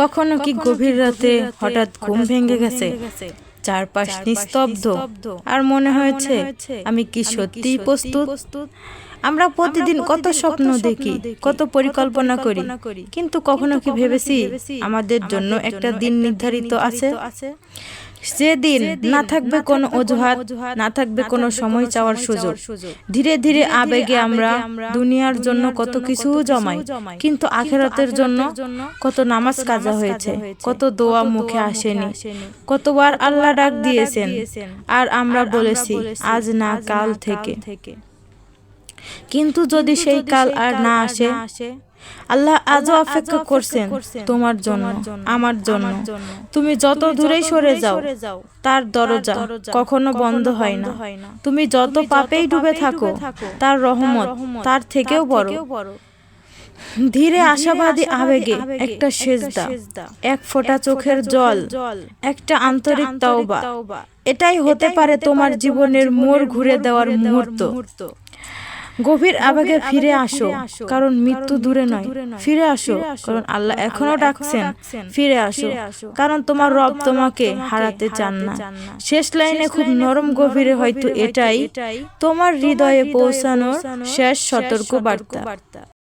কখনো কি গভীর রাতে হঠাৎ ঘুম ভেঙে গেছে, চারপাশ নিস্তব্ধ, আর মনে হয়েছে আমি কি সত্যিই প্রস্তুত? আমরা প্রতিদিন কত স্বপ্ন দেখি, কত পরিকল্পনা করি, কিন্তু কখনো কি ভেবেছি আমাদের জন্য একটা দিন নির্ধারিত আছে, যে দিন না থাকবে কোনো অজুহাত, না থাকবে কোনো সময় চাওয়ার সুযোগ। ধীরে ধীরে আবেগে আমরা দুনিয়ার জন্য কত কিছু জমাই, কিন্তু আখিরাতের জন্য কত নামাজ কাজা হয়েছে, কত দোয়া মুখে আসেনি, কতবার আল্লাহ ডাক দিয়েছেন, আর আমরা বলেছি আজ না কাল থেকে। কিন্তু যদি সেই কাল আর না আসে, আল্লাহ আজও অপেক্ষা করছেন তোমার জন্য, আমার জন্য। তুমি যত দূরেই সরে যাও, তার দরজা কখনো বন্ধ হয় না। তুমি যত পাপেই ডুবে থাকো, তার রহমত তার থেকেও বড়। ধীরে আশাবাদী আবেগে একটা সেজদা, এক ফোঁটা চোখের জল, একটা আন্তরিক তাওবা, এটাই হতে পারে তোমার জীবনের মোড় ঘুরে দেওয়ার মুহূর্ত। গভীর আবেগে ফিরে আসো, কারণ মৃত্যু দূরে নয়। ফিরে আসো, কারণ আল্লাহ এখনো ডাকছেন। ফিরে আসো, কারণ তোমার রব তোমাকে হারাতে চান না। শেষ লাইনে খুব নরম গভীরে হয়তো এটাই তোমার হৃদয়ে পৌঁছানোর শেষ সতর্ক বার্তা।